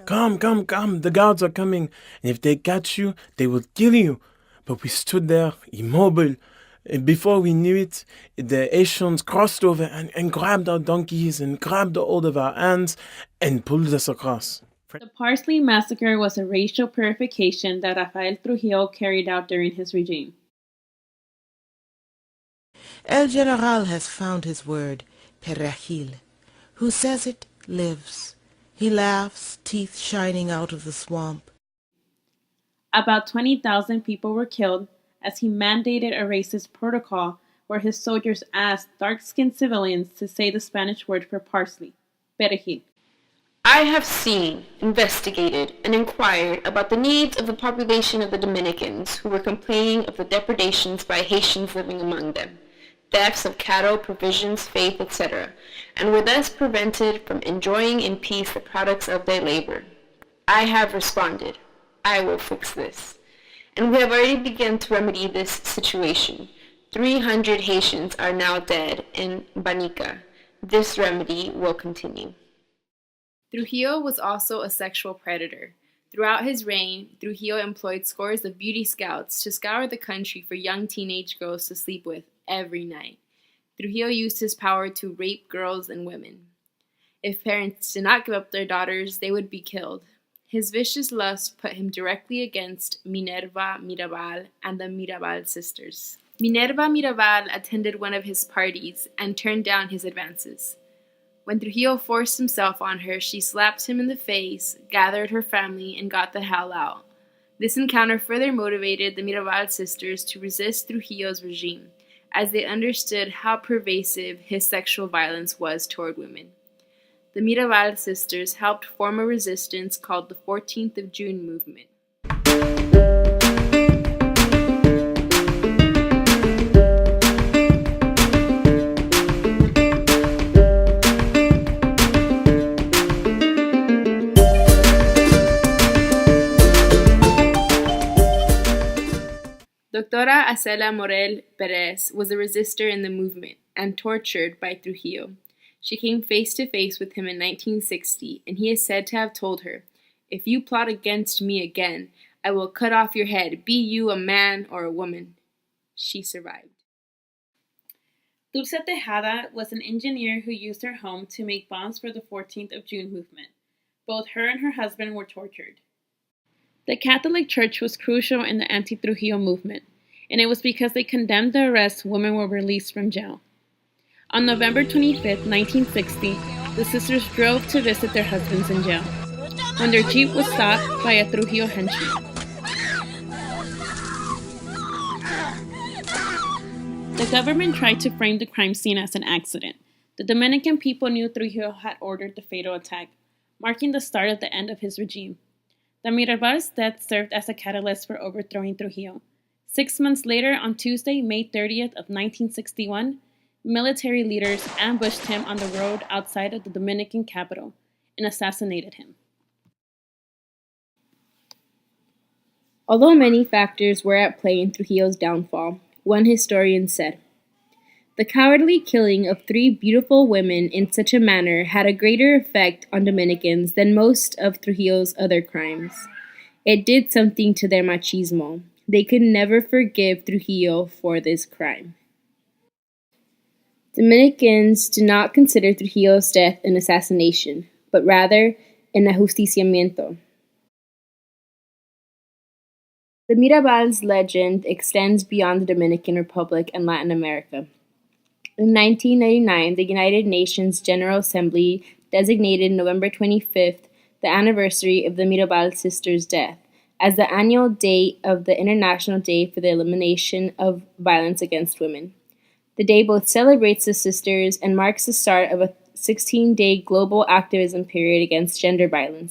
Come, the guards are coming, and if they catch you, they will kill you. But we stood there, immobile, and before we knew it, the Haitians crossed over and grabbed our donkeys and grabbed the hold of our hands and pulled us across. The Parsley Massacre was a racial purification that Rafael Trujillo carried out during his regime. El General has found his word, perejil. Who says it, lives. He laughs, teeth shining out of the swamp. About 20,000 people were killed as he mandated a racist protocol where his soldiers asked dark-skinned civilians to say the Spanish word for parsley, perejil. I have seen, investigated, and inquired about the needs of the population of the Dominicans who were complaining of the depredations by Haitians living among them, thefts of cattle, provisions, faith, etc., and were thus prevented from enjoying in peace the products of their labor. I have responded, I will fix this. And we have already begun to remedy this situation. 300 Haitians are now dead in Mónica. This remedy will continue. Trujillo was also a sexual predator. Throughout his reign, Trujillo employed scores of beauty scouts to scour the country for young teenage girls to sleep with every night. Trujillo used his power to rape girls and women. If parents did not give up their daughters, they would be killed. His vicious lust put him directly against Minerva Mirabal and the Mirabal sisters. Minerva Mirabal attended one of his parties and turned down his advances. When Trujillo forced himself on her, she slapped him in the face, gathered her family, and got the hell out. This encounter further motivated the Mirabal sisters to resist Trujillo's regime, as they understood how pervasive his sexual violence was toward women. The Mirabal sisters helped form a resistance called the 14th of June movement. Doctora Acela Morel Perez was a resistor in the movement and tortured by Trujillo. She came face to face with him in 1960, and he is said to have told her, "If you plot against me again, I will cut off your head, be you a man or a woman." She survived. Dulce Tejada was an engineer who used her home to make bombs for the 14th of June movement. Both her and her husband were tortured. The Catholic Church was crucial in the anti-Trujillo movement, and it was because they condemned the arrests women were released from jail. On November 25, 1960, the sisters drove to visit their husbands in jail, when their jeep was stopped by a Trujillo henchman. The government tried to frame the crime scene as an accident. The Dominican people knew Trujillo had ordered the fatal attack, marking the start of the end of his regime. The Mirabal's death served as a catalyst for overthrowing Trujillo. 6 months later, on Tuesday, May 30th of 1961, military leaders ambushed him on the road outside of the Dominican capital and assassinated him. Although many factors were at play in Trujillo's downfall, one historian said, "The cowardly killing of 3 beautiful women in such a manner had a greater effect on Dominicans than most of Trujillo's other crimes. It did something to their machismo. They could never forgive Trujillo for this crime." Dominicans do not consider Trujillo's death an assassination, but rather an ajusticiamiento. The Mirabal's legend extends beyond the Dominican Republic and Latin America. In 1999, the United Nations General Assembly designated November 25th, the anniversary of the Mirabal sisters' death, as the annual date of the International Day for the Elimination of Violence Against Women. The day both celebrates the sisters and marks the start of a 16-day global activism period against gender violence.